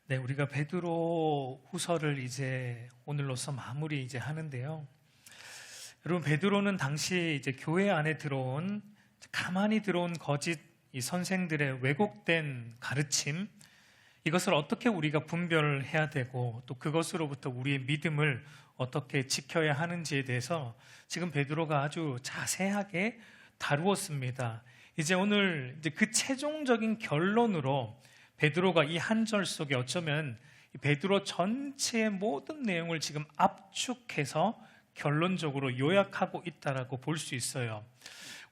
네, 우리가 베드로 후서를 이제 오늘로서 마무리 이제 하는데요. 여러분, 베드로는 당시 이제 교회 안에 들어온, 가만히 들어온 거짓 이 선생들의 왜곡된 가르침, 이것을 어떻게 우리가 분별해야 되고 또 그것으로부터 우리의 믿음을 어떻게 지켜야 하는지에 대해서 지금 베드로가 아주 자세하게 다루었습니다. 이제 오늘 이제 그 최종적인 결론으로 베드로가 이 한 절 속에 어쩌면 베드로 전체의 모든 내용을 지금 압축해서 결론적으로 요약하고 있다라고 볼 수 있어요.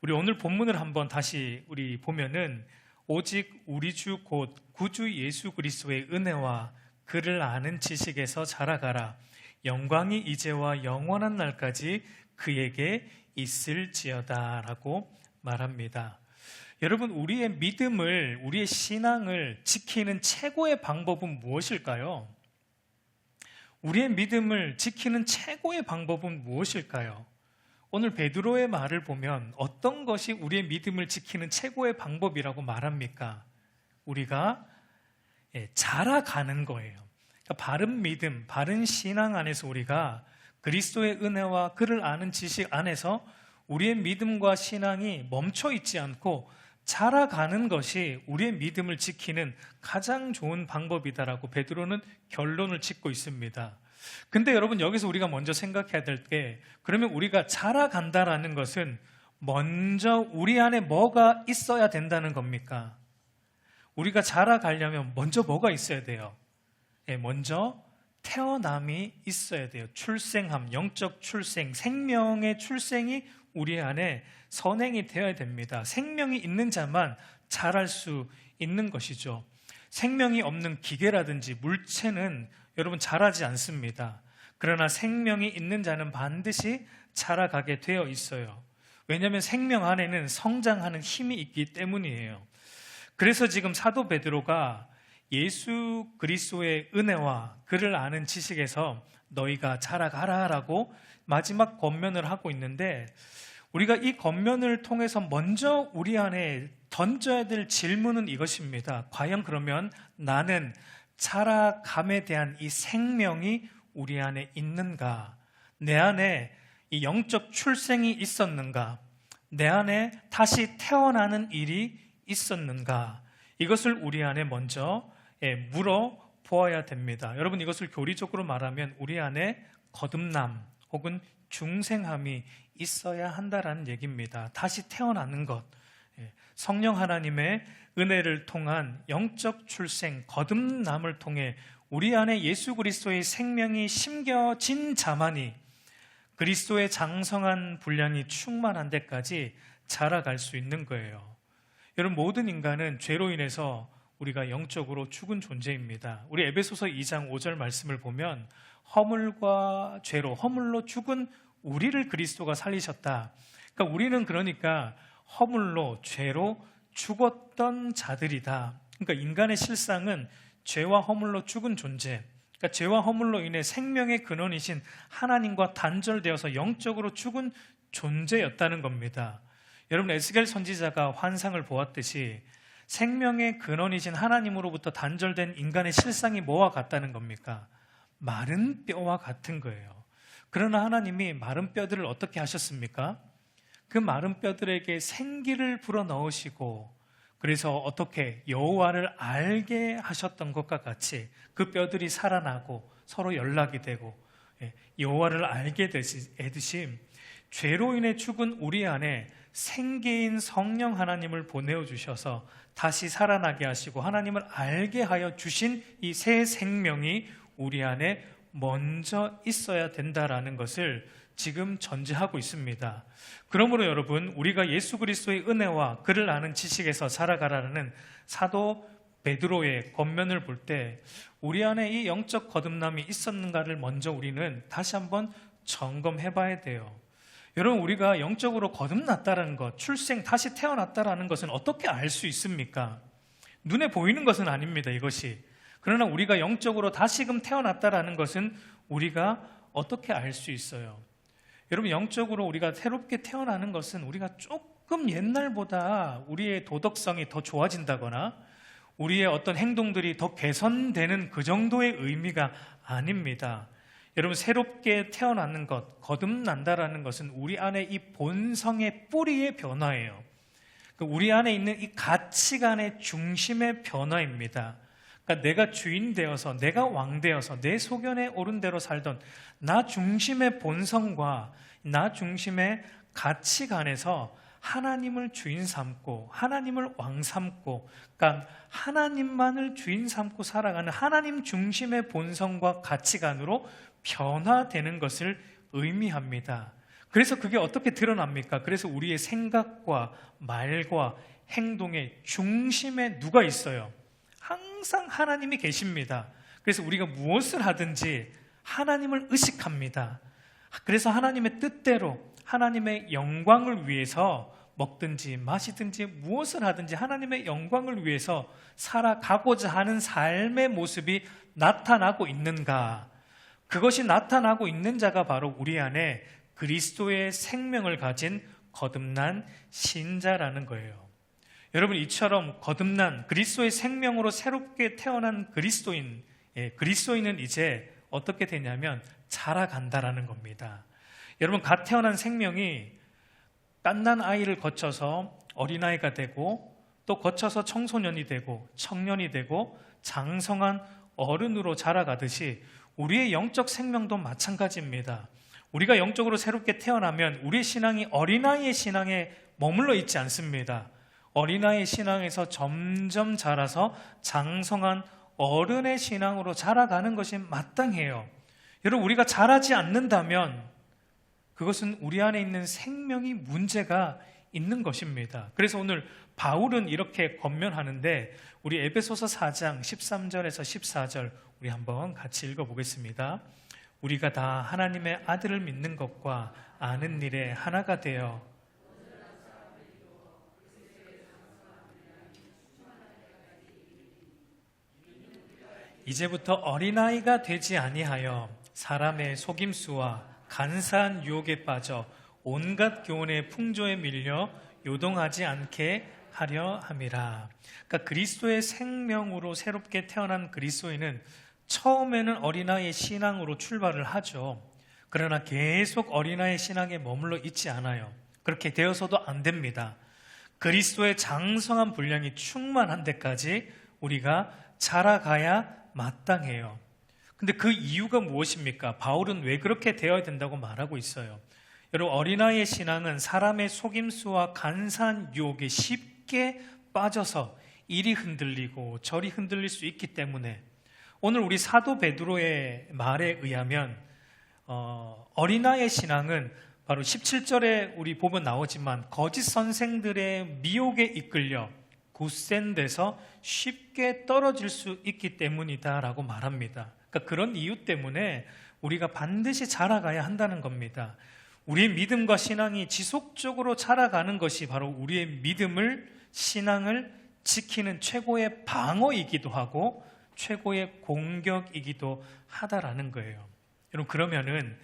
우리 오늘 본문을 한번 다시 우리 보면은 오직 우리 주 곧 구주 예수 그리스도의 은혜와 그를 아는 지식에서 자라가라. 영광이 이제와 영원한 날까지 그에게 있을지어다라고 말합니다. 여러분, 우리의 믿음을, 우리의 신앙을 지키는 최고의 방법은 무엇일까요? 우리의 믿음을 지키는 최고의 방법은 무엇일까요? 오늘 베드로의 말을 보면 어떤 것이 우리의 믿음을 지키는 최고의 방법이라고 말합니까? 우리가 자라가는 거예요. 그러니까 바른 믿음, 바른 신앙 안에서 우리가 그리스도의 은혜와 그를 아는 지식 안에서 우리의 믿음과 신앙이 멈춰 있지 않고 자라가는 것이 우리의 믿음을 지키는 가장 좋은 방법이다라고 베드로는 결론을 짓고 있습니다. 근데 여러분, 여기서 우리가 먼저 생각해야 될 게, 그러면 우리가 자라간다라는 것은 먼저 우리 안에 뭐가 있어야 된다는 겁니까? 우리가 자라가려면 먼저 뭐가 있어야 돼요? 먼저 태어남이 있어야 돼요. 출생함, 영적 출생, 생명의 출생이 우리 안에 선행이 되어야 됩니다. 생명이 있는 자만 자랄 수 있는 것이죠. 생명이 없는 기계라든지 물체는 여러분 자라지 않습니다. 그러나 생명이 있는 자는 반드시 자라가게 되어 있어요. 왜냐하면 생명 안에는 성장하는 힘이 있기 때문이에요. 그래서 지금 사도 베드로가 예수 그리스도의 은혜와 그를 아는 지식에서 너희가 자라가라라고 마지막 권면을 하고 있는데, 우리가 이 권면을 통해서 먼저 우리 안에 던져야 될 질문은 이것입니다. 과연 그러면 나는 자라감에 대한 이 생명이 우리 안에 있는가? 내 안에 이 영적 출생이 있었는가? 내 안에 다시 태어나는 일이 있었는가? 이것을 우리 안에 먼저 물어보아야 됩니다. 여러분, 이것을 교리적으로 말하면 우리 안에 거듭남 혹은 중생함이 있어야 한다라는 얘기입니다. 다시 태어나는 것, 성령 하나님의 은혜를 통한 영적 출생, 거듭남을 통해 우리 안에 예수 그리스도의 생명이 심겨진 자만이 그리스도의 장성한 분량이 충만한 데까지 자라갈 수 있는 거예요. 여러분, 모든 인간은 죄로 인해서 우리가 영적으로 죽은 존재입니다. 우리 에베소서 2장 5절 말씀을 보면 허물과 죄로, 허물로 죽은 우리를 그리스도가 살리셨다. 그러니까 우리는 그러니까 허물로, 죄로 죽었던 자들이다. 그러니까 인간의 실상은 죄와 허물로 죽은 존재, 그러니까 죄와 허물로 인해 생명의 근원이신 하나님과 단절되어서 영적으로 죽은 존재였다는 겁니다. 여러분, 에스겔 선지자가 환상을 보았듯이 생명의 근원이신 하나님으로부터 단절된 인간의 실상이 뭐와 같다는 겁니까? 마른 뼈와 같은 거예요. 그러나 하나님이 마른 뼈들을 어떻게 하셨습니까? 그 마른 뼈들에게 생기를 불어넣으시고, 그래서 어떻게 여호와를 알게 하셨던 것과 같이 그 뼈들이 살아나고 서로 연락이 되고 여호와를 알게 되듯이 죄로 인해 죽은 우리 안에 생기인 성령 하나님을 보내어 주셔서 다시 살아나게 하시고 하나님을 알게 하여 주신 이 새 생명이 우리 안에 먼저 있어야 된다라는 것을 지금 전제하고 있습니다. 그러므로 여러분, 우리가 예수 그리스도의 은혜와 그를 아는 지식에서 자라가라는 사도 베드로의 권면을 볼 때 우리 안에 이 영적 거듭남이 있었는가를 먼저 우리는 다시 한번 점검해 봐야 돼요. 여러분, 우리가 영적으로 거듭났다는 것, 출생, 다시 태어났다는 것은 어떻게 알 수 있습니까? 눈에 보이는 것은 아닙니다, 이것이. 그러나 우리가 영적으로 다시금 태어났다는 것은 우리가 어떻게 알 수 있어요? 여러분, 영적으로 우리가 새롭게 태어나는 것은 우리가 조금 옛날보다 우리의 도덕성이 더 좋아진다거나 우리의 어떤 행동들이 더 개선되는 그 정도의 의미가 아닙니다. 여러분, 새롭게 태어나는 것, 거듭난다라는 것은 우리 안에 이 본성의 뿌리의 변화예요. 우리 안에 있는 이 가치관의 중심의 변화입니다. 그러니까 내가 주인 되어서, 내가 왕 되어서 내 소견에 오른 대로 살던 나 중심의 본성과 나 중심의 가치관에서 하나님을 주인 삼고 하나님을 왕 삼고, 그러니까 하나님만을 주인 삼고 살아가는 하나님 중심의 본성과 가치관으로 변화되는 것을 의미합니다. 그래서 그게 어떻게 드러납니까? 그래서 우리의 생각과 말과 행동의 중심에 누가 있어요? 항상 하나님이 계십니다. 그래서 우리가 무엇을 하든지 하나님을 의식합니다. 그래서 하나님의 뜻대로 하나님의 영광을 위해서 먹든지 마시든지 무엇을 하든지 하나님의 영광을 위해서 살아가고자 하는 삶의 모습이 나타나고 있는가? 그것이 나타나고 있는 자가 바로 우리 안에 그리스도의 생명을 가진 거듭난 신자라는 거예요. 여러분, 이처럼 거듭난 그리스도의 생명으로 새롭게 태어난 그리스도인은 이제 어떻게 되냐면 자라간다라는 겁니다. 여러분, 갓 태어난 생명이 갓난 아이를 거쳐서 어린아이가 되고 또 거쳐서 청소년이 되고 청년이 되고 장성한 어른으로 자라가듯이 우리의 영적 생명도 마찬가지입니다. 우리가 영적으로 새롭게 태어나면 우리의 신앙이 어린아이의 신앙에 머물러 있지 않습니다. 어린아이의 신앙에서 점점 자라서 장성한 어른의 신앙으로 자라가는 것이 마땅해요. 여러분, 우리가 자라지 않는다면 그것은 우리 안에 있는 생명이 문제가 있는 것입니다. 그래서 오늘 바울은 이렇게 권면하는데 우리 에베소서 4장 13절에서 14절 우리 한번 같이 읽어보겠습니다. 우리가 다 하나님의 아들을 믿는 것과 아는 일에 하나가 되어 이제부터 어린아이가 되지 아니하여 사람의 속임수와 간사한 유혹에 빠져 온갖 교훈의 풍조에 밀려 요동하지 않게 하려 함이라. 그러니까 그리스도의 생명으로 새롭게 태어난 그리스도인은 처음에는 어린아이의 신앙으로 출발을 하죠. 그러나 계속 어린아이의 신앙에 머물러 있지 않아요. 그렇게 되어서도 안 됩니다. 그리스도의 장성한 분량이 충만한 데까지 우리가 자라가야 마땅해요. 근데 그 이유가 무엇입니까? 바울은 왜 그렇게 되어야 된다고 말하고 있어요. 여러분, 어린아이의 신앙은 사람의 속임수와 간사한 유혹에 쉽게 빠져서 이리 흔들리고 저리 흔들릴 수 있기 때문에 오늘 우리 사도 베드로의 말에 의하면 어린아이의 신앙은 바로 17절에 우리 보면 나오지만 거짓 선생들의 미혹에 이끌려 굳센 데서 쉽게 떨어질 수 있기 때문이다라고 말합니다. 그러니까 그런 이유 때문에 우리가 반드시 자라가야 한다는 겁니다. 우리의 믿음과 신앙이 지속적으로 자라가는 것이 바로 우리의 믿음을, 신앙을 지키는 최고의 방어이기도 하고 최고의 공격이기도 하다라는 거예요. 여러분, 그러면은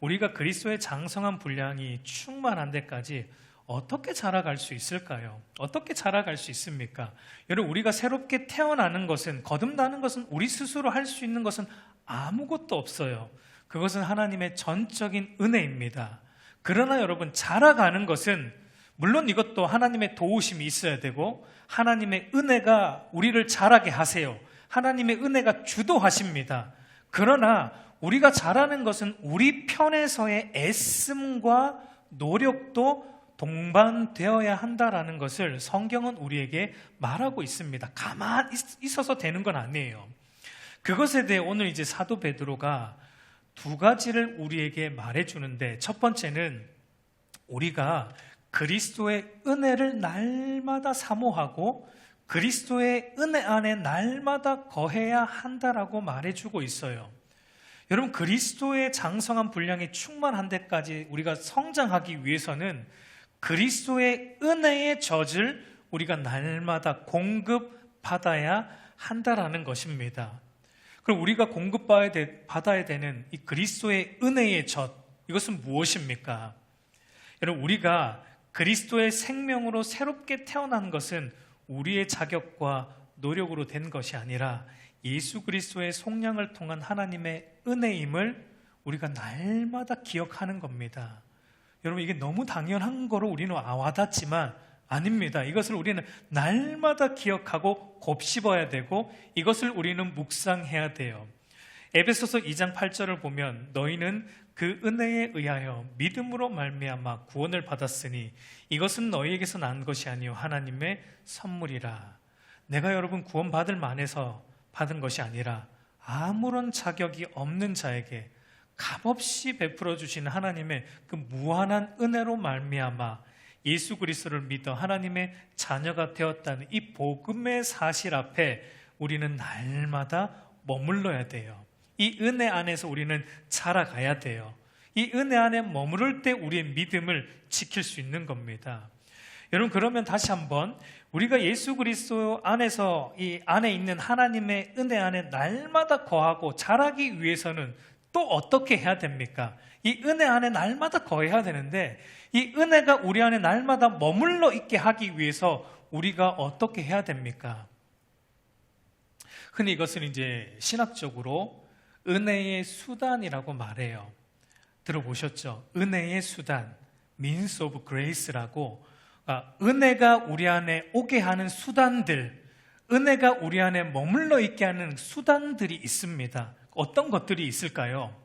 우리가 그리스도의 장성한 분량이 충만한 데까지 어떻게 자라갈 수 있을까요? 어떻게 자라갈 수 있습니까? 여러분, 우리가 새롭게 태어나는 것은, 거듭나는 것은 우리 스스로 할 수 있는 것은 아무것도 없어요. 그것은 하나님의 전적인 은혜입니다. 그러나 여러분, 자라가는 것은 물론 이것도 하나님의 도우심이 있어야 되고 하나님의 은혜가 우리를 자라게 하세요. 하나님의 은혜가 주도하십니다. 그러나 우리가 자라는 것은 우리 편에서의 애씀과 노력도 동반되어야 한다라는 것을 성경은 우리에게 말하고 있습니다. 가만히 있어서 되는 건 아니에요. 그것에 대해 오늘 이제 사도 베드로가 두 가지를 우리에게 말해주는데, 첫 번째는 우리가 그리스도의 은혜를 날마다 사모하고 그리스도의 은혜 안에 날마다 거해야 한다라고 말해주고 있어요. 여러분, 그리스도의 장성한 분량이 충만한 데까지 우리가 성장하기 위해서는 그리스도의 은혜의 젖을 우리가 날마다 공급받아야 한다라는 것입니다. 그럼 우리가 공급받아야 되는 이 그리스도의 은혜의 젖, 이것은 무엇입니까? 여러분, 우리가 그리스도의 생명으로 새롭게 태어난 것은 우리의 자격과 노력으로 된 것이 아니라 예수 그리스도의 속량을 통한 하나님의 은혜임을 우리가 날마다 기억하는 겁니다. 여러분, 이게 너무 당연한 거로 우리는 와닿지만 아닙니다. 이것을 우리는 날마다 기억하고 곱씹어야 되고 이것을 우리는 묵상해야 돼요. 에베소서 2장 8절을 보면 너희는 그 은혜에 의하여 믿음으로 말미암아 구원을 받았으니 이것은 너희에게서 난 것이 아니요 하나님의 선물이라. 내가 여러분 구원받을 만해서 받은 것이 아니라 아무런 자격이 없는 자에게 값없이 베풀어 주시는 하나님의 그 무한한 은혜로 말미암아 예수 그리스도를 믿어 하나님의 자녀가 되었다는 이 복음의 사실 앞에 우리는 날마다 머물러야 돼요. 이 은혜 안에서 우리는 자라가야 돼요. 이 은혜 안에 머무를 때 우리의 믿음을 지킬 수 있는 겁니다. 여러분, 그러면 다시 한번 우리가 예수 그리스도 안에서 이 안에 있는 하나님의 은혜 안에 날마다 거하고 자라기 위해서는 또 어떻게 해야 됩니까? 이 은혜 안에 날마다 거해야 되는데 이 은혜가 우리 안에 날마다 머물러 있게 하기 위해서 우리가 어떻게 해야 됩니까? 흔히 이것은 이제 신학적으로 은혜의 수단이라고 말해요. 들어보셨죠? 은혜의 수단, means of grace라고, 은혜가 우리 안에 오게 하는 수단들, 은혜가 우리 안에 머물러 있게 하는 수단들이 있습니다. 어떤 것들이 있을까요?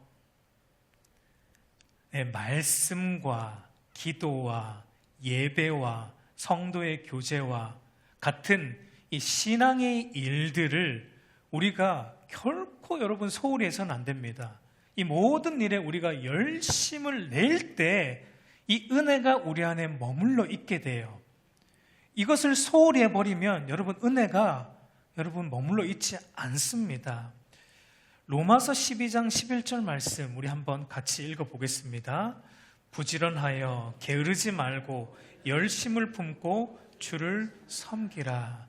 네, 말씀과 기도와 예배와 성도의 교제와 같은 이 신앙의 일들을 우리가 결코 여러분 소홀히 해서는 안 됩니다. 이 모든 일에 우리가 열심을 낼 때 이 은혜가 우리 안에 머물러 있게 돼요. 이것을 소홀히 해버리면 여러분 은혜가 여러분 머물러 있지 않습니다. 로마서 12장 11절 말씀 우리 한번 같이 읽어보겠습니다. 부지런하여 게으르지 말고 열심을 품고 주를 섬기라.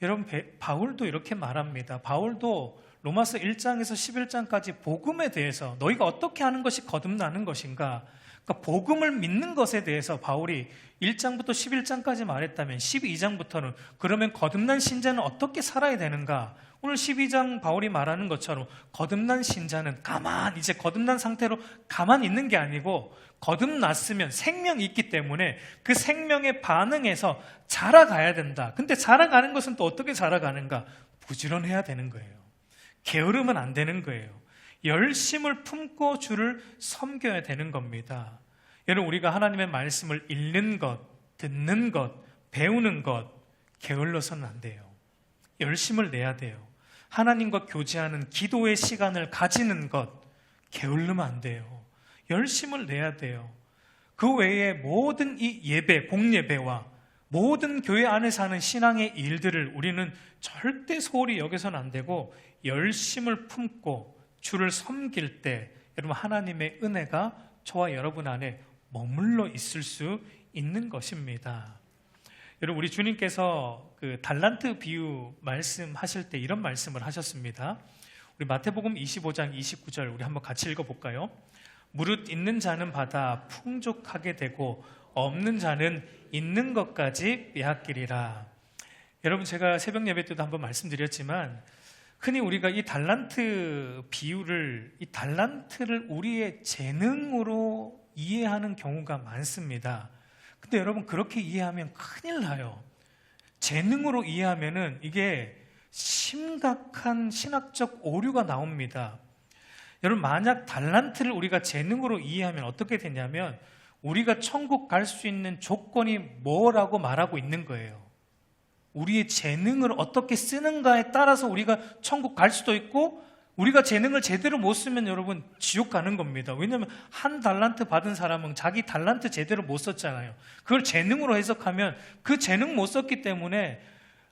여러분, 바울도 이렇게 말합니다. 바울도 로마서 1장에서 11장까지 복음에 대해서 너희가 어떻게 하는 것이 거듭나는 것인가, 그러니까 복음을 믿는 것에 대해서 바울이 1장부터 11장까지 말했다면 12장부터는 그러면 거듭난 신자는 어떻게 살아야 되는가, 오늘 12장 바울이 말하는 것처럼 거듭난 신자는 이제 거듭난 상태로 가만히 있는 게 아니고 거듭났으면 생명이 있기 때문에 그 생명에 반응해서 자라가야 된다. 근데 자라가는 것은 또 어떻게 자라가는가? 부지런해야 되는 거예요. 게으르면 안 되는 거예요. 열심을 품고 주를 섬겨야 되는 겁니다. 여러분, 우리가 하나님의 말씀을 읽는 것, 듣는 것, 배우는 것 게을러서는 안 돼요. 열심을 내야 돼요. 하나님과 교제하는 기도의 시간을 가지는 것 게을르면 안 돼요. 열심을 내야 돼요. 그 외에 모든 이 예배, 공예배와 모든 교회 안에서 하는 신앙의 일들을 우리는 절대 소홀히 여겨서는 안 되고 열심을 품고 주를 섬길 때 여러분 하나님의 은혜가 저와 여러분 안에 머물러 있을 수 있는 것입니다. 여러분, 우리 주님께서 그 달란트 비유 말씀하실 때 이런 말씀을 하셨습니다. 우리 마태복음 25장 29절 우리 한번 같이 읽어볼까요? 무릇 있는 자는 받아 풍족하게 되고 없는 자는 있는 것까지 빼앗기리라. 여러분, 제가 새벽 예배 때도 한번 말씀드렸지만 흔히 우리가 이 달란트 비유를, 이 달란트를 우리의 재능으로 이해하는 경우가 많습니다. 근데 여러분, 그렇게 이해하면 큰일 나요. 재능으로 이해하면은 이게 심각한 신학적 오류가 나옵니다. 여러분, 만약 달란트를 우리가 재능으로 이해하면 어떻게 되냐면 우리가 천국 갈 수 있는 조건이 뭐라고 말하고 있는 거예요. 우리의 재능을 어떻게 쓰는가에 따라서 우리가 천국 갈 수도 있고, 우리가 재능을 제대로 못 쓰면 여러분 지옥 가는 겁니다. 왜냐하면 한 달란트 받은 사람은 자기 달란트 제대로 못 썼잖아요. 그걸 재능으로 해석하면 그 재능 못 썼기 때문에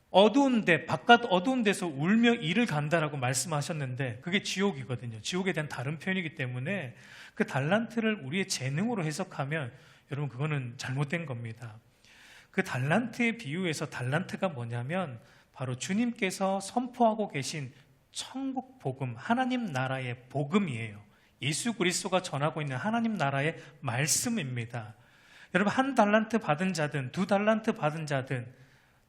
어두운데, 바깥 어두운 데서 울며 이를 간다라고 말씀하셨는데 그게 지옥이거든요. 지옥에 대한 다른 표현이기 때문에 그 달란트를 우리의 재능으로 해석하면 여러분 그거는 잘못된 겁니다. 그 달란트의 비유에서 달란트가 뭐냐면 바로 주님께서 선포하고 계신 천국 복음, 하나님 나라의 복음이에요. 예수 그리스도가 전하고 있는 하나님 나라의 말씀입니다. 여러분, 한 달란트 받은 자든 두 달란트 받은 자든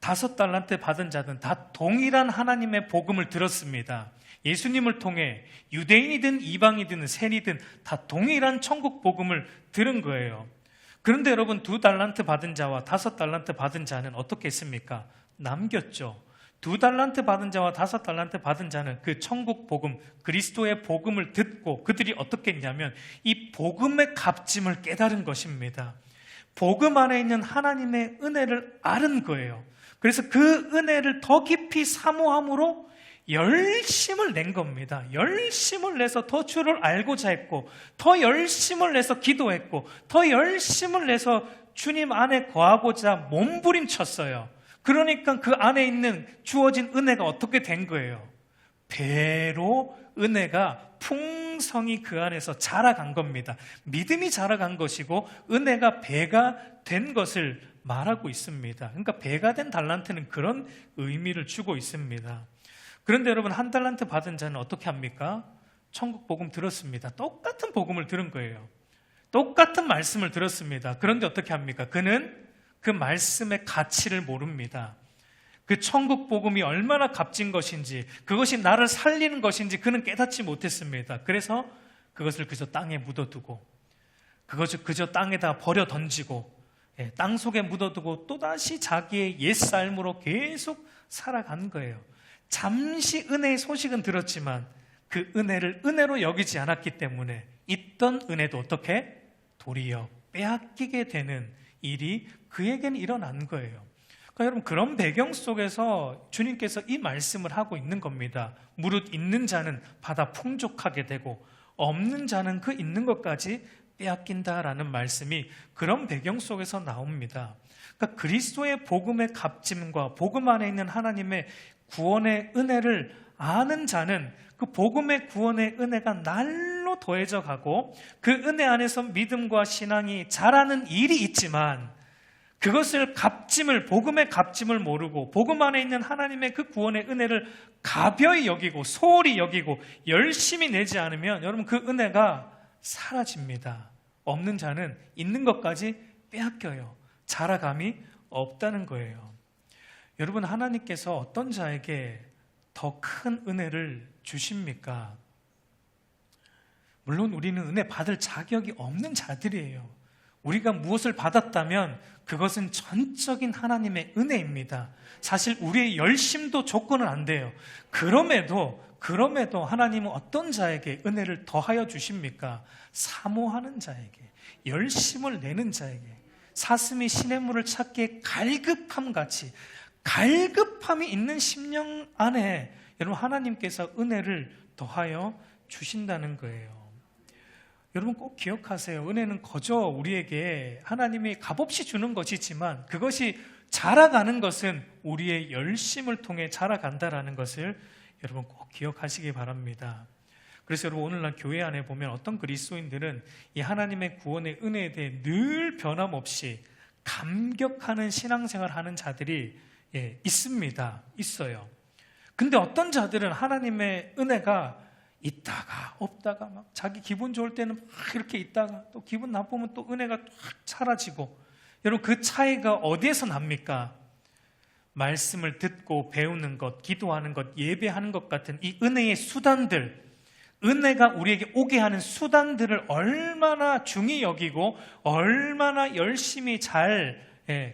5달란트 받은 자든 다 동일한 하나님의 복음을 들었습니다. 예수님을 통해 유대인이든 이방이든 세리든 다 동일한 천국 복음을 들은 거예요. 그런데 여러분, 2달란트 받은 자와 5달란트 받은 자는 어떻게 했습니까? 남겼죠. 2달란트 받은 자와 5달란트 받은 자는 그 천국 복음, 그리스도의 복음을 듣고 그들이 어떻게 했냐면 이 복음의 값짐을 깨달은 것입니다. 복음 안에 있는 하나님의 은혜를 알은 거예요. 그래서 그 은혜를 더 깊이 사모함으로 열심을 낸 겁니다. 열심을 내서 더 주를 알고자 했고, 더 열심을 내서 기도했고, 더 열심을 내서 주님 안에 거하고자 몸부림쳤어요. 그러니까 그 안에 있는 주어진 은혜가 어떻게 된 거예요? 배로 은혜가 풍성히 그 안에서 자라간 겁니다. 믿음이 자라간 것이고 은혜가 배가 된 것을 말하고 있습니다. 그러니까 배가 된 달란트는 그런 의미를 주고 있습니다. 그런데 여러분, 1달란트 받은 자는 어떻게 합니까? 천국 복음 들었습니다. 똑같은 복음을 들은 거예요. 똑같은 말씀을 들었습니다. 그런데 어떻게 합니까? 그는 그 말씀의 가치를 모릅니다. 그 천국 복음이 얼마나 값진 것인지, 그것이 나를 살리는 것인지 그는 깨닫지 못했습니다. 그래서 그것을 그저 땅에 묻어두고, 그것을 그저 땅에다 버려 던지고, 땅 속에 묻어두고 또다시 자기의 옛삶으로 계속 살아간 거예요. 잠시 은혜의 소식은 들었지만 그 은혜를 은혜로 여기지 않았기 때문에 있던 은혜도 어떻게? 도리어 빼앗기게 되는 일이 그에게는 일어난 거예요. 그러니까 여러분, 그런 배경 속에서 주님께서 이 말씀을 하고 있는 겁니다. 무릇 있는 자는 받아 풍족하게 되고 없는 자는 그 있는 것까지 빼앗긴다라는 말씀이 그런 배경 속에서 나옵니다. 그러니까 그리스도의 복음의 값짐과 복음 안에 있는 하나님의 구원의 은혜를 아는 자는 그 복음의 구원의 은혜가 날로 더해져 가고 그 은혜 안에서 믿음과 신앙이 자라는 일이 있지만 그것을 값짐을, 복음의 값짐을 모르고 복음 안에 있는 하나님의 그 구원의 은혜를 가벼이 여기고 소홀히 여기고 열심히 내지 않으면 여러분, 그 은혜가 사라집니다. 없는 자는 있는 것까지 빼앗겨요. 자라감이 없다는 거예요. 여러분, 하나님께서 어떤 자에게 더 큰 은혜를 주십니까? 물론 우리는 은혜 받을 자격이 없는 자들이에요. 우리가 무엇을 받았다면 그것은 전적인 하나님의 은혜입니다. 사실 우리의 열심도 조건은 안 돼요. 그럼에도 하나님은 어떤 자에게 은혜를 더하여 주십니까? 사모하는 자에게, 열심을 내는 자에게, 사슴이 시냇물을 찾기에 갈급함같이 갈급함이 있는 심령 안에 여러분, 하나님께서 은혜를 더하여 주신다는 거예요. 여러분, 꼭 기억하세요. 은혜는 거저 우리에게 하나님이 값없이 주는 것이지만 그것이 자라가는 것은 우리의 열심을 통해 자라간다라는 것을 여러분 꼭 기억하시기 바랍니다. 그래서 여러분, 오늘날 교회 안에 보면 어떤 그리스도인들은 이 하나님의 구원의 은혜에 대해 늘 변함없이 감격하는 신앙생활을 하는 자들이 있어요. 근데 어떤 자들은 하나님의 은혜가 있다가 없다가 막 자기 기분 좋을 때는 막 이렇게 있다가 또 기분 나쁘면 또 은혜가 확 사라지고, 여러분, 그 차이가 어디에서 납니까? 말씀을 듣고 배우는 것, 기도하는 것, 예배하는 것 같은 이 은혜의 수단들, 은혜가 우리에게 오게 하는 수단들을 얼마나 중히 여기고 얼마나 열심히 잘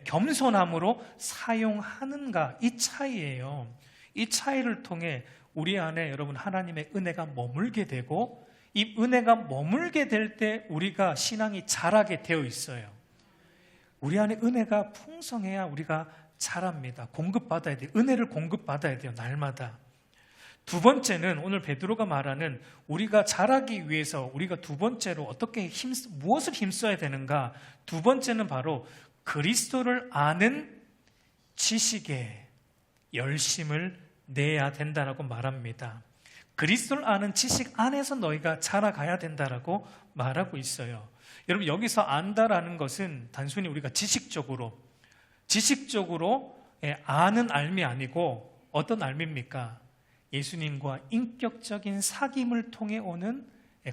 겸손함으로 사용하는가, 이 차이예요. 이 차이를 통해 우리 안에 여러분 하나님의 은혜가 머물게 되고, 이 은혜가 머물게 될 때 우리가 신앙이 자라게 되어 있어요. 우리 안에 은혜가 풍성해야 우리가 자랍니다. 공급받아야 돼요. 은혜를 공급받아야 돼요. 날마다. 두 번째는 오늘 베드로가 말하는 우리가 자라기 위해서 우리가 두 번째로 어떻게 무엇을 힘써야 되는가? 두 번째는 바로 그리스도를 아는 지식에 열심을 내야 된다라고 말합니다. 그리스도를 아는 지식 안에서 너희가 자라가야 된다라고 말하고 있어요. 여러분, 여기서 안다라는 것은 단순히 우리가 지식적으로 아는 알미 아니고 어떤 알미입니까? 예수님과 인격적인 사귐을 통해 오는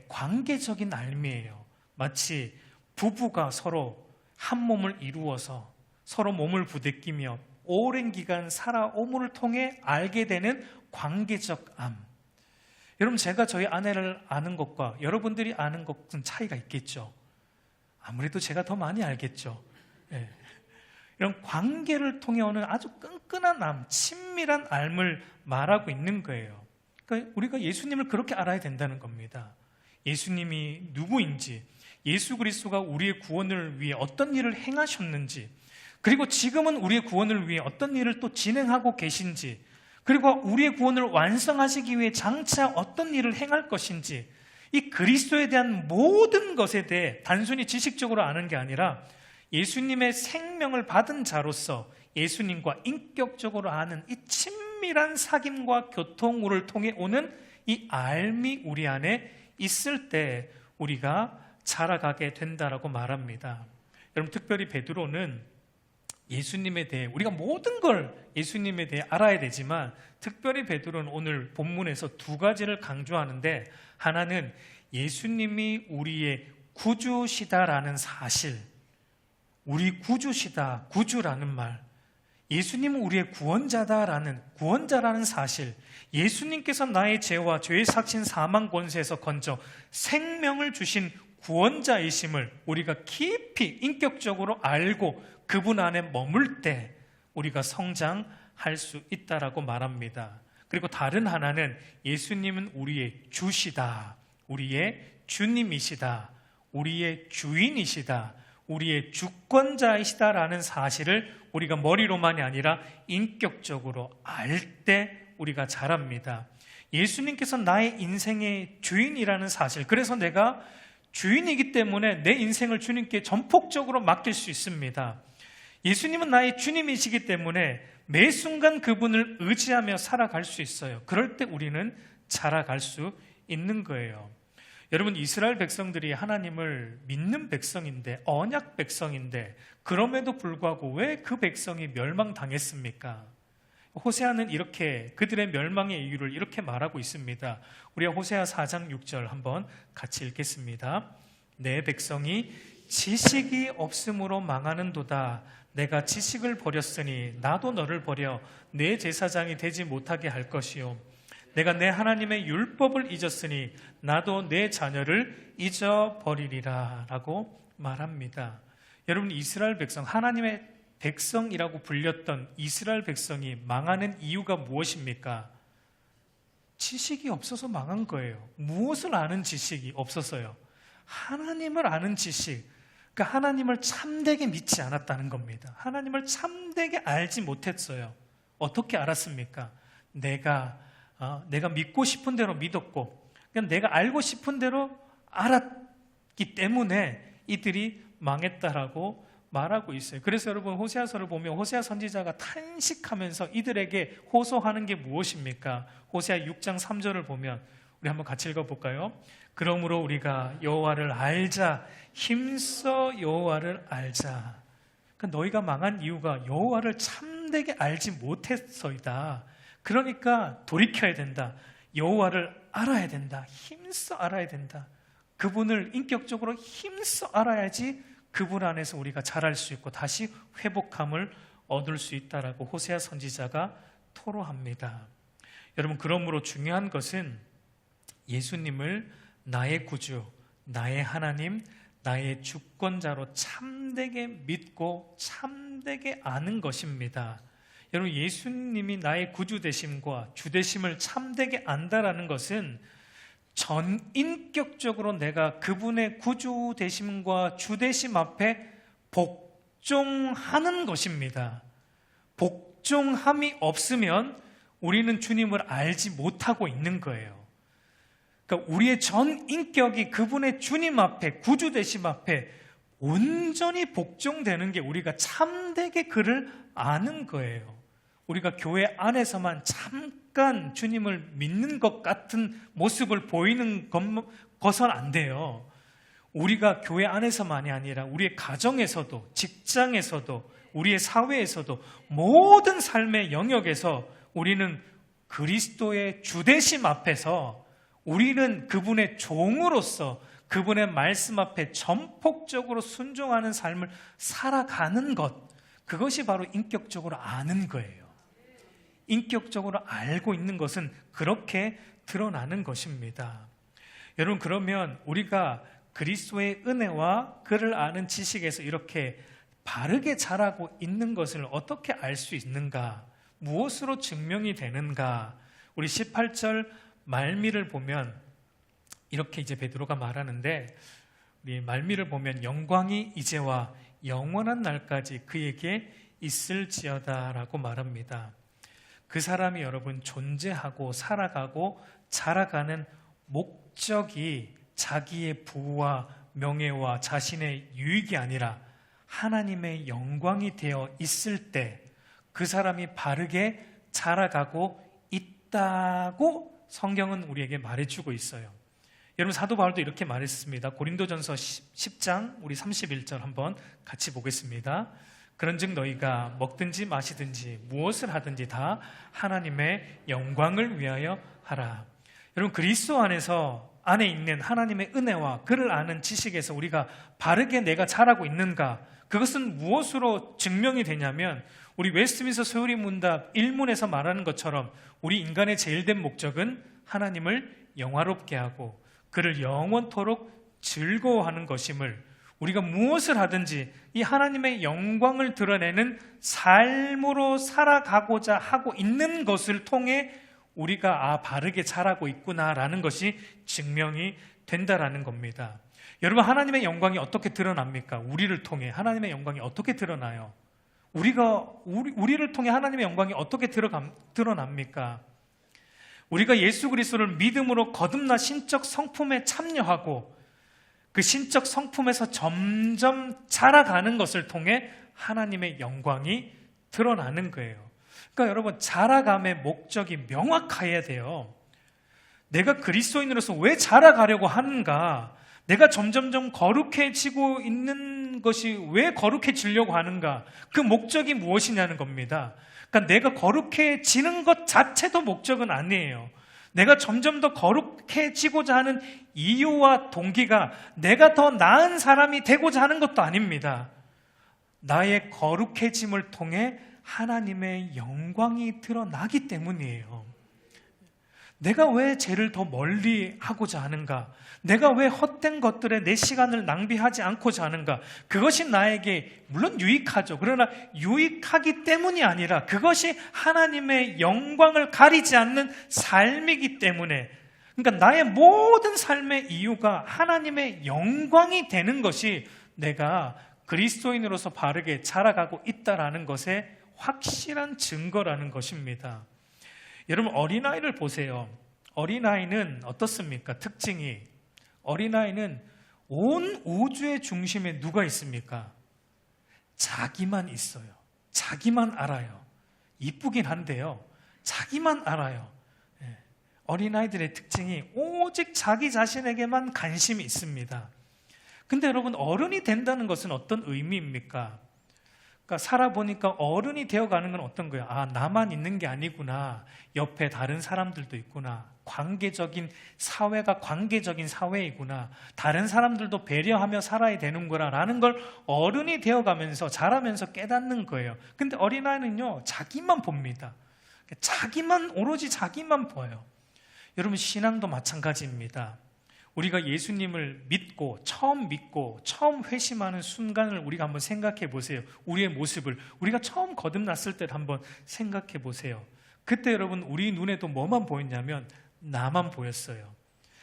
관계적인 알미예요. 마치 부부가 서로 한 몸을 이루어서 서로 몸을 부대끼며 오랜 기간 살아옴을 통해 알게 되는 관계적 암. 여러분, 제가 저희 아내를 아는 것과 여러분들이 아는 것은 차이가 있겠죠. 아무래도 제가 더 많이 알겠죠. 예. 이런 관계를 통해 오는 아주 끈끈한 암, 친밀한 암을 말하고 있는 거예요. 그러니까 우리가 예수님을 그렇게 알아야 된다는 겁니다. 예수님이 누구인지, 예수 그리스도가 우리의 구원을 위해 어떤 일을 행하셨는지, 그리고 지금은 우리의 구원을 위해 어떤 일을 또 진행하고 계신지, 그리고 우리의 구원을 완성하시기 위해 장차 어떤 일을 행할 것인지, 이 그리스도에 대한 모든 것에 대해 단순히 지식적으로 아는 게 아니라 예수님의 생명을 받은 자로서 예수님과 인격적으로 아는 이 친밀한 사귐과 교통을 통해 오는 이 알미 우리 안에 있을 때 우리가 자라가게 된다라고 말합니다. 여러분, 특별히 베드로는 예수님에 대해, 우리가 모든 걸 예수님에 대해 알아야 되지만 특별히 베드로는 오늘 본문에서 두 가지를 강조하는데, 하나는 예수님이 우리의 구주시다라는 사실, 우리 구주시다, 구주라는 말, 예수님은 우리의 구원자라는 사실, 예수님께서 나의 죄와 죄의 삭신 사망 권세에서 건져 생명을 주신 구원자이심을 우리가 깊이 인격적으로 알고 그분 안에 머물 때 우리가 성장할 수 있다라고 말합니다. 그리고 다른 하나는 예수님은 우리의 주시다, 우리의 주님이시다, 우리의 주인이시다, 우리의 주권자이시다라는 사실을 우리가 머리로만이 아니라 인격적으로 알 때 우리가 자랍니다. 예수님께서 나의 인생의 주인이라는 사실, 그래서 내가 주인이기 때문에 내 인생을 주님께 전폭적으로 맡길 수 있습니다. 예수님은 나의 주님이시기 때문에 매 순간 그분을 의지하며 살아갈 수 있어요. 그럴 때 우리는 자라갈 수 있는 거예요. 여러분, 이스라엘 백성들이 하나님을 믿는 백성인데, 언약 백성인데, 그럼에도 불구하고 왜 그 백성이 멸망당했습니까? 호세아는 이렇게 그들의 멸망의 이유를 이렇게 말하고 있습니다. 우리가 호세아 4장 6절 한번 같이 읽겠습니다. 내 백성이 지식이 없음으로 망하는도다. 내가 지식을 버렸으니 나도 너를 버려 내 제사장이 되지 못하게 할 것이요, 내가 내 하나님의 율법을 잊었으니 나도 내 자녀를 잊어버리리라 라고 말합니다. 여러분, 이스라엘 백성, 하나님의 백성이라고 불렸던 이스라엘 백성이 망하는 이유가 무엇입니까? 지식이 없어서 망한 거예요. 무엇을 아는 지식이 없어서요? 하나님을 아는 지식, 그러니까 하나님을 참되게 믿지 않았다는 겁니다. 하나님을 참되게 알지 못했어요. 어떻게 알았습니까? 내가 믿고 싶은 대로 믿었고, 그냥 내가 알고 싶은 대로 알았기 때문에 이들이 망했다라고 말하고 있어요. 그래서 여러분, 호세아서를 보면 호세아 선지자가 탄식하면서 이들에게 호소하는 게 무엇입니까? 호세아 6장 3절을 보면 우리 한번 같이 읽어볼까요? 그러므로 우리가 여호와를 알자, 힘써 여호와를 알자. 그러니까 너희가 망한 이유가 여호와를 참되게 알지 못해서이다. 그러니까 돌이켜야 된다. 여호와를 알아야 된다. 힘써 알아야 된다. 그분을 인격적으로 힘써 알아야지 그분 안에서 우리가 자랄 수 있고 다시 회복함을 얻을 수 있다라고 호세아 선지자가 토로합니다. 여러분, 그러므로 중요한 것은 예수님을 나의 구주, 나의 하나님, 나의 주권자로 참되게 믿고 참되게 아는 것입니다. 여러분, 예수님이 나의 구주 되심과 주 되심을 참되게 안다라는 것은 전인격적으로 내가 그분의 구주 되심과 주 되심 앞에 복종하는 것입니다. 복종함이 없으면 우리는 주님을 알지 못하고 있는 거예요. 그러니까 우리의 전인격이 그분의 주님 앞에, 구주 되심 앞에 온전히 복종되는 게 우리가 참되게 그를 아는 거예요. 우리가 교회 안에서만 잠깐 주님을 믿는 것 같은 모습을 보이는 것은 안 돼요. 우리가 교회 안에서만이 아니라 우리의 가정에서도, 직장에서도, 우리의 사회에서도 모든 삶의 영역에서 우리는 그리스도의 주되심 앞에서 우리는 그분의 종으로서 그분의 말씀 앞에 전폭적으로 순종하는 삶을 살아가는 것, 그것이 바로 인격적으로 아는 거예요. 인격적으로 알고 있는 것은 그렇게 드러나는 것입니다. 여러분, 그러면 우리가 그리스도의 은혜와 그를 아는 지식에서 이렇게 바르게 자라고 있는 것을 어떻게 알 수 있는가? 무엇으로 증명이 되는가? 우리 18절 말미를 보면 이렇게 이제 베드로가 말하는데, 우리 말미를 보면 영광이 이제와 영원한 날까지 그에게 있을지어다라고 말합니다. 그 사람이 여러분 존재하고 살아가고 자라가는 목적이 자기의 부와 명예와 자신의 유익이 아니라 하나님의 영광이 되어 있을 때 그 사람이 바르게 자라가고 있다고 성경은 우리에게 말해주고 있어요. 여러분, 사도 바울도 이렇게 말했습니다. 고린도전서 10장 우리 31절 한번 같이 보겠습니다. 그런즉 너희가 먹든지 마시든지 무엇을 하든지 다 하나님의 영광을 위하여 하라. 여러분, 그리스도 안에 있는 하나님의 은혜와 그를 아는 지식에서 우리가 바르게 내가 자라고 있는가? 그것은 무엇으로 증명이 되냐면, 우리 웨스트민스터 소요리 문답 1문에서 말하는 것처럼 우리 인간의 제일된 목적은 하나님을 영화롭게 하고 그를 영원토록 즐거워하는 것임을, 우리가 무엇을 하든지 이 하나님의 영광을 드러내는 삶으로 살아가고자 하고 있는 것을 통해 우리가 바르게 자라고 있구나라는 것이 증명이 된다라는 겁니다. 여러분, 하나님의 영광이 어떻게 드러납니까? 우리를 통해 하나님의 영광이 어떻게 드러나요? 우리를 통해 하나님의 영광이 어떻게 드러납니까? 우리가 예수 그리스도를 믿음으로 거듭나 신적 성품에 참여하고 그 신적 성품에서 점점 자라가는 것을 통해 하나님의 영광이 드러나는 거예요. 그러니까 여러분, 자라감의 목적이 명확해야 돼요. 내가 그리스도인으로서 왜 자라가려고 하는가? 내가 점점점 거룩해지고 있는 것이 왜 거룩해지려고 하는가? 그 목적이 무엇이냐는 겁니다. 그러니까 내가 거룩해지는 것 자체도 목적은 아니에요. 내가 점점 더 거룩해지고자 하는 이유와 동기가 내가 더 나은 사람이 되고자 하는 것도 아닙니다. 나의 거룩해짐을 통해 하나님의 영광이 드러나기 때문이에요. 내가 왜 죄를 더 멀리 하고자 하는가? 내가 왜 헛된 것들에 내 시간을 낭비하지 않고자 하는가? 그것이 나에게 물론 유익하죠. 그러나 유익하기 때문이 아니라 그것이 하나님의 영광을 가리지 않는 삶이기 때문에, 그러니까 나의 모든 삶의 이유가 하나님의 영광이 되는 것이 내가 그리스도인으로서 바르게 자라가고 있다라는 것의 확실한 증거라는 것입니다. 여러분, 어린아이를 보세요. 어린아이는 어떻습니까? 특징이, 어린아이는 온 우주의 중심에 누가 있습니까? 자기만 있어요. 자기만 알아요. 이쁘긴 한데요, 자기만 알아요. 어린아이들의 특징이 오직 자기 자신에게만 관심이 있습니다. 근데 여러분, 어른이 된다는 것은 어떤 의미입니까? 그러니까 살아보니까 어른이 되어가는 건 어떤 거예요? 나만 있는 게 아니구나. 옆에 다른 사람들도 있구나. 사회가 관계적인 사회이구나. 다른 사람들도 배려하며 살아야 되는구나 라는 걸 어른이 되어가면서 자라면서 깨닫는 거예요. 근데 어린아이는요, 자기만 봅니다. 오로지 자기만 보여요. 여러분, 신앙도 마찬가지입니다. 우리가 예수님을 믿고 처음 회심하는 순간을 우리가 한번 생각해 보세요. 우리의 모습을 우리가 처음 거듭났을 때를 한번 생각해 보세요. 그때 여러분, 우리 눈에도 뭐만 보였냐면 나만 보였어요.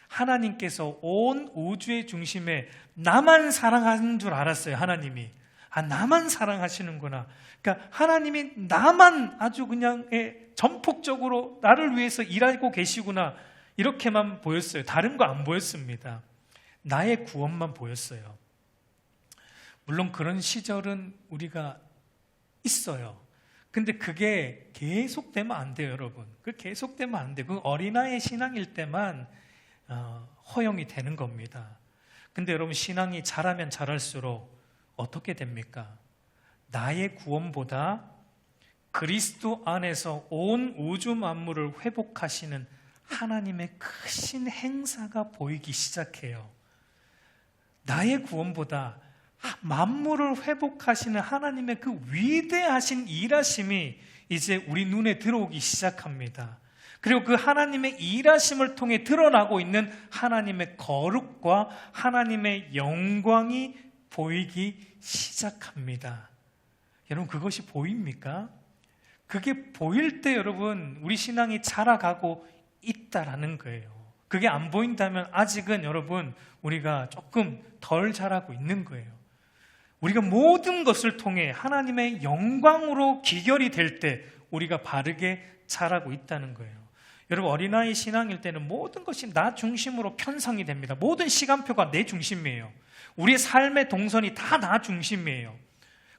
하나님께서 온 우주의 중심에 나만 사랑하는 줄 알았어요. 하나님이 나만 사랑하시는구나. 그러니까 하나님이 나만 아주 그냥 전폭적으로 나를 위해서 일하고 계시구나, 이렇게만 보였어요. 다른 거 안 보였습니다. 나의 구원만 보였어요. 물론 그런 시절은 우리가 있어요. 근데 그게 계속되면 안 돼요, 여러분. 그 계속되면 안 돼요. 그 어린아이의 신앙일 때만 허용이 되는 겁니다. 근데 여러분, 신앙이 자라면 자랄수록 어떻게 됩니까? 나의 구원보다 그리스도 안에서 온 우주 만물을 회복하시는 하나님의 크신 행사가 보이기 시작해요. 나의 구원보다 만물을 회복하시는 하나님의 그 위대하신 일하심이 이제 우리 눈에 들어오기 시작합니다. 그리고 그 하나님의 일하심을 통해 드러나고 있는 하나님의 거룩과 하나님의 영광이 보이기 시작합니다. 여러분, 그것이 보입니까? 그게 보일 때 여러분, 우리 신앙이 자라가고 있다라는 거예요. 그게 안 보인다면 아직은 여러분, 우리가 조금 덜 자라고 있는 거예요. 우리가 모든 것을 통해 하나님의 영광으로 기결이 될 때 우리가 바르게 자라고 있다는 거예요. 여러분, 어린아이 신앙일 때는 모든 것이 나 중심으로 편성이 됩니다. 모든 시간표가 내 중심이에요. 우리의 삶의 동선이 다 나 중심이에요.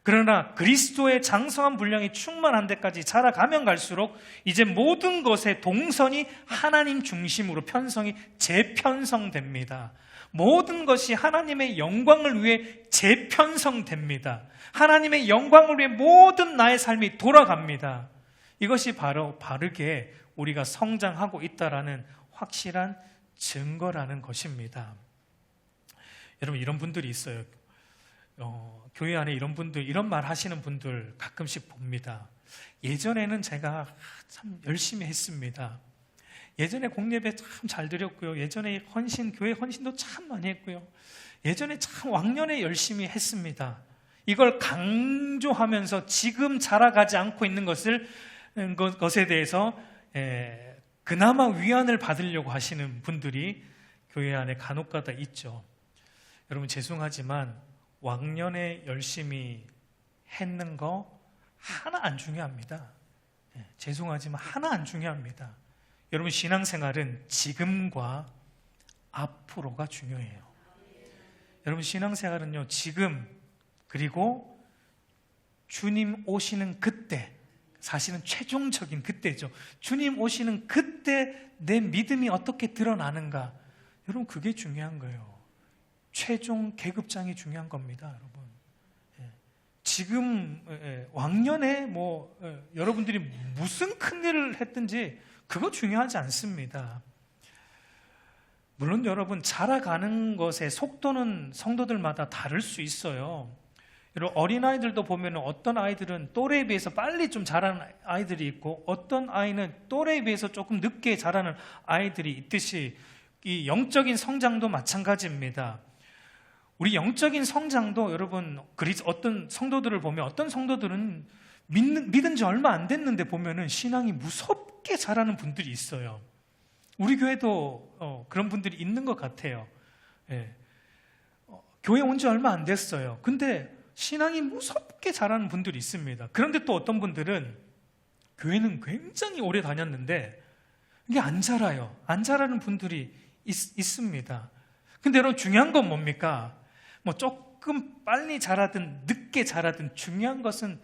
그러나 그리스도의 장성한 분량이 충만한 데까지 자라가면 갈수록 이제 모든 것의 동선이 하나님 중심으로 편성이 재편성됩니다. 모든 것이 하나님의 영광을 위해 재편성됩니다. 하나님의 영광을 위해 모든 나의 삶이 돌아갑니다. 이것이 바로 바르게 우리가 성장하고 있다라는 확실한 증거라는 것입니다. 여러분, 이런 분들이 있어요. 교회 안에 이런 분들, 이런 말 하시는 분들 가끔씩 봅니다. 예전에는 제가 참 열심히 했습니다. 예전에 공예배 참 잘 드렸고요. 예전에 교회 헌신도 참 많이 했고요. 예전에 참 왕년에 열심히 했습니다. 이걸 강조하면서 지금 자라가지 않고 있는 것에 대해서 그나마 위안을 받으려고 하시는 분들이 교회 안에 간혹가다 있죠. 여러분, 죄송하지만 왕년에 열심히 했는 거 하나 안 중요합니다. 죄송하지만 하나 안 중요합니다. 여러분, 신앙생활은 지금과 앞으로가 중요해요. 여러분, 신앙생활은요, 지금 그리고 주님 오시는 그때, 사실은 최종적인 그때죠. 주님 오시는 그때 내 믿음이 어떻게 드러나는가, 여러분, 그게 중요한 거예요. 최종 계급장이 중요한 겁니다, 여러분. 지금 왕년에 여러분들이 무슨 큰일을 했든지 그거 중요하지 않습니다. 물론 여러분, 자라가는 것의 속도는 성도들마다 다를 수 있어요. 여러분, 어린아이들도 보면 어떤 아이들은 또래에 비해서 빨리 좀 자라는 아이들이 있고 어떤 아이는 또래에 비해서 조금 늦게 자라는 아이들이 있듯이 이 영적인 성장도 마찬가지입니다. 우리 영적인 성장도 여러분, 어떤 성도들을 보면 어떤 성도들은 믿은 지 얼마 안 됐는데 보면은 신앙이 무섭게 자라는 분들이 있어요. 우리 교회도 그런 분들이 있는 것 같아요. 교회 온 지 얼마 안 됐어요. 근데 신앙이 무섭게 자라는 분들이 있습니다. 그런데 또 어떤 분들은 교회는 굉장히 오래 다녔는데 이게 안 자라요. 안 자라는 분들이 있습니다. 근데 여러분, 중요한 건 뭡니까? 조금 빨리 자라든 늦게 자라든 중요한 것은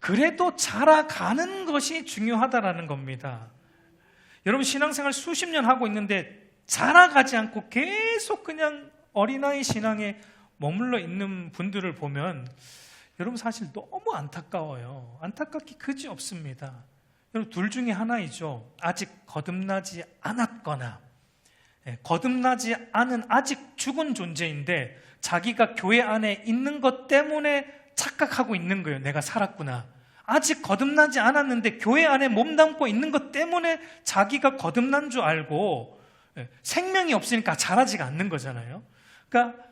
그래도 자라가는 것이 중요하다라는 겁니다. 여러분, 신앙생활 수십 년 하고 있는데 자라가지 않고 계속 그냥 어린아이 신앙에 머물러 있는 분들을 보면 여러분, 사실 너무 안타까워요. 안타깝기 그지 없습니다. 여러분, 둘 중에 하나이죠. 아직 거듭나지 않았거나 거듭나지 않은 아직 죽은 존재인데 자기가 교회 안에 있는 것 때문에 착각하고 있는 거예요. 내가 살았구나. 아직 거듭나지 않았는데 교회 안에 몸담고 있는 것 때문에 자기가 거듭난 줄 알고 생명이 없으니까 자라지가 않는 거잖아요. 그러니까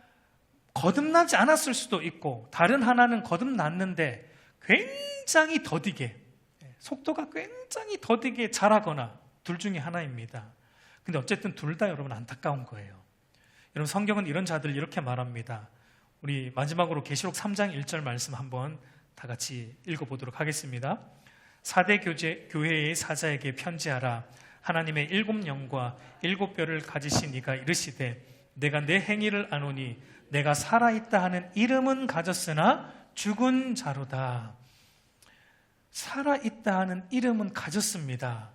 거듭나지 않았을 수도 있고, 다른 하나는 거듭났는데 굉장히 더디게, 속도가 굉장히 더디게 자라거나, 둘 중에 하나입니다. 근데 어쨌든 둘 다 여러분 안타까운 거예요. 여러분, 성경은 이런 자들 이렇게 말합니다. 우리 마지막으로 계시록 3장 1절 말씀 한번 다 같이 읽어보도록 하겠습니다. 4대 교회의 사자에게 편지하라. 하나님의 7영과 7뼈를 가지신 이가 이르시되 내가 내 행위를 아노니 내가 살아있다 하는 이름은 가졌으나 죽은 자로다. 살아있다 하는 이름은 가졌습니다.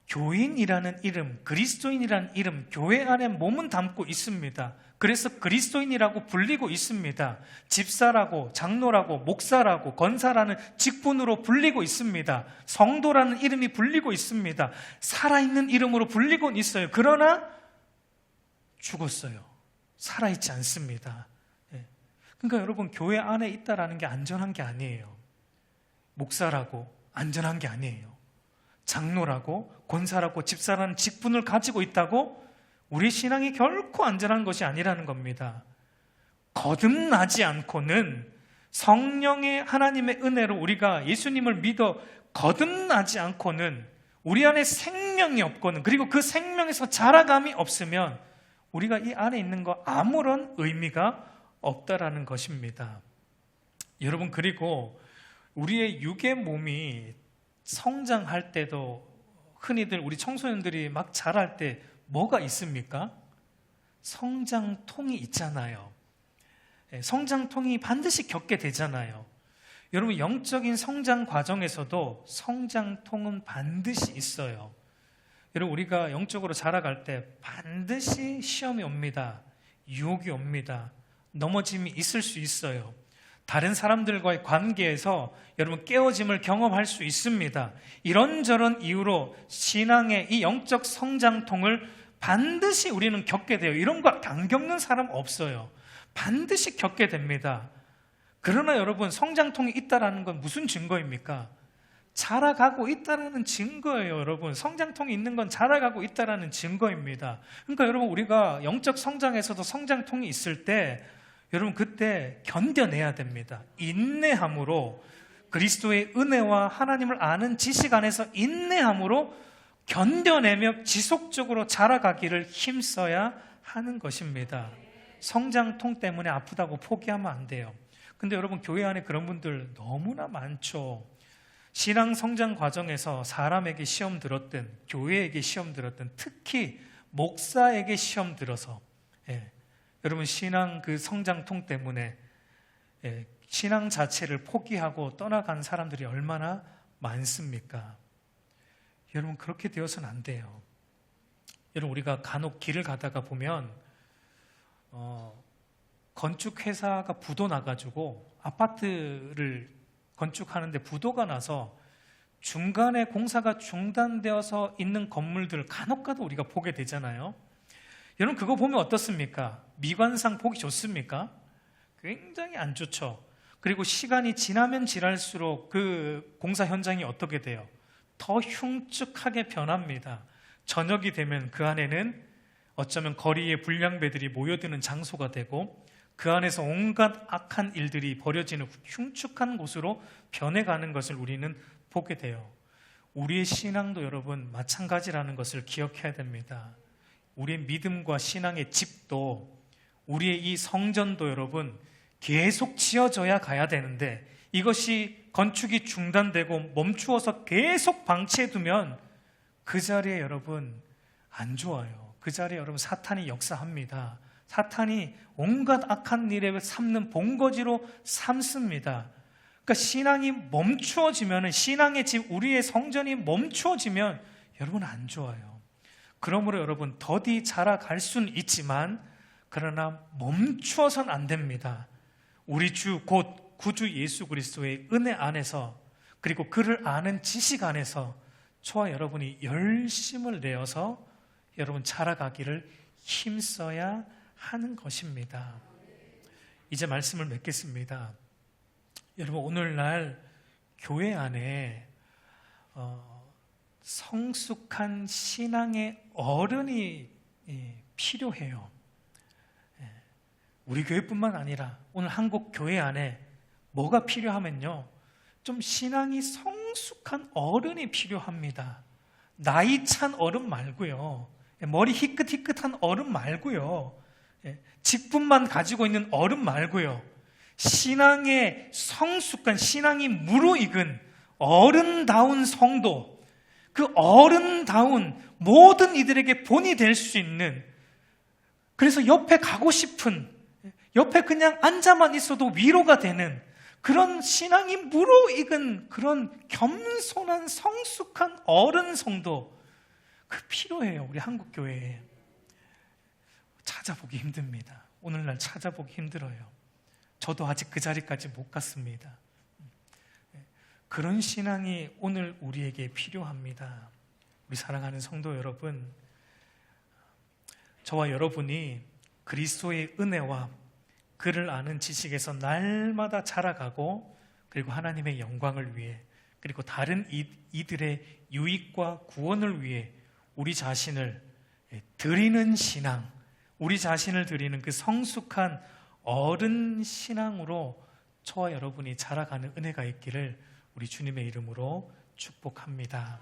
교인이라는 이름, 그리스도인이라는 이름, 교회 안에 몸은 담고 있습니다. 그래서 그리스도인이라고 불리고 있습니다. 집사라고, 장로라고, 목사라고, 권사라는 직분으로 불리고 있습니다. 성도라는 이름이 불리고 있습니다. 살아있는 이름으로 불리고 있어요. 그러나 죽었어요. 살아있지 않습니다. 그러니까 여러분, 교회 안에 있다라는 게 안전한 게 아니에요. 목사라고 안전한 게 아니에요. 장로라고, 권사라고, 집사라는 직분을 가지고 있다고 우리 신앙이 결코 안전한 것이 아니라는 겁니다. 거듭나지 않고는, 성령의 하나님의 은혜로 우리가 예수님을 믿어 거듭나지 않고는, 우리 안에 생명이 없고는, 그리고 그 생명에서 자라감이 없으면 우리가 이 안에 있는 거 아무런 의미가 없다라는 것입니다. 여러분, 그리고 우리의 육의 몸이 성장할 때도 흔히들 우리 청소년들이 막 자랄 때 뭐가 있습니까? 성장통이 있잖아요. 성장통이 반드시 겪게 되잖아요. 여러분, 영적인 성장 과정에서도 성장통은 반드시 있어요. 여러분, 우리가 영적으로 자라갈 때 반드시 시험이 옵니다. 유혹이 옵니다. 넘어짐이 있을 수 있어요. 다른 사람들과의 관계에서 여러분 깨어짐을 경험할 수 있습니다. 이런저런 이유로 신앙의 이 영적 성장통을 반드시 우리는 겪게 돼요. 이런 거 안 겪는 사람 없어요. 반드시 겪게 됩니다. 그러나 여러분, 성장통이 있다는 건 무슨 증거입니까? 자라가고 있다는 증거예요. 여러분, 성장통이 있는 건 자라가고 있다는 증거입니다. 그러니까 여러분, 우리가 영적 성장에서도 성장통이 있을 때 여러분, 그때 견뎌내야 됩니다. 인내함으로, 그리스도의 은혜와 하나님을 아는 지식 안에서 인내함으로 견뎌내며 지속적으로 자라가기를 힘써야 하는 것입니다. 성장통 때문에 아프다고 포기하면 안 돼요. 근데 여러분, 교회 안에 그런 분들 너무나 많죠. 신앙 성장 과정에서 사람에게 시험 들었든, 교회에게 시험 들었든, 특히 목사에게 시험 들어서, 여러분, 신앙 그 성장통 때문에 신앙 자체를 포기하고 떠나간 사람들이 얼마나 많습니까? 여러분, 그렇게 되어서는 안 돼요. 여러분, 우리가 간혹 길을 가다가 보면 건축회사가 부도 나가지고 아파트를 건축하는데 부도가 나서 중간에 공사가 중단되어서 있는 건물들을 간혹 가다 우리가 보게 되잖아요. 여러분, 그거 보면 어떻습니까? 미관상 보기 좋습니까? 굉장히 안 좋죠. 그리고 시간이 지나면 지날수록 그 공사 현장이 어떻게 돼요? 더 흉측하게 변합니다. 저녁이 되면 그 안에는 어쩌면 거리에 불량배들이 모여드는 장소가 되고, 그 안에서 온갖 악한 일들이 벌어지는 흉측한 곳으로 변해가는 것을 우리는 보게 돼요. 우리의 신앙도 여러분 마찬가지라는 것을 기억해야 됩니다. 우리의 믿음과 신앙의 집도, 우리의 이 성전도 여러분 계속 지어져야 가야 되는데, 이것이 건축이 중단되고 멈추어서 계속 방치해두면 그 자리에 여러분 안 좋아요. 그 자리에 여러분 사탄이 역사합니다. 사탄이 온갖 악한 일에 삼는 본거지로 삼습니다. 그러니까 신앙이 멈추어지면, 신앙의 집, 우리의 성전이 멈추어지면 여러분 안 좋아요. 그러므로 여러분 더디 자라갈 수는 있지만, 그러나 멈추어서는 안 됩니다. 우리 주 곧 구주 예수 그리스도의 은혜 안에서, 그리고 그를 아는 지식 안에서 저와 여러분이 열심을 내어서 여러분 자라가기를 힘써야 하는 것입니다. 이제 말씀을 맺겠습니다. 여러분, 오늘날 교회 안에 성숙한 신앙의 어른이 필요해요. 우리 교회뿐만 아니라 오늘 한국 교회 안에 뭐가 필요하면요, 좀 신앙이 성숙한 어른이 필요합니다. 나이 찬 어른 말고요, 머리 희끗희끗한 어른 말고요, 직분만 가지고 있는 어른 말고요, 신앙의 성숙한, 신앙이 무르익은 어른다운 성도, 그 어른다운 모든 이들에게 본이 될 수 있는, 그래서 옆에 가고 싶은, 옆에 그냥 앉아만 있어도 위로가 되는 그런 신앙이 무르익은 그런 겸손한 성숙한 어른 성도, 그 필요해요. 우리 한국 교회에. 찾아보기 힘듭니다. 오늘날 찾아보기 힘들어요. 저도 아직 그 자리까지 못 갔습니다. 그런 신앙이 오늘 우리에게 필요합니다. 우리 사랑하는 성도 여러분, 저와 여러분이 그리스도의 은혜와 그를 아는 지식에서 날마다 자라가고, 그리고 하나님의 영광을 위해, 그리고 다른 이들의 유익과 구원을 위해 우리 자신을 드리는 신앙, 우리 자신을 드리는 그 성숙한 어른 신앙으로 저와 여러분이 자라가는 은혜가 있기를 우리 주님의 이름으로 축복합니다.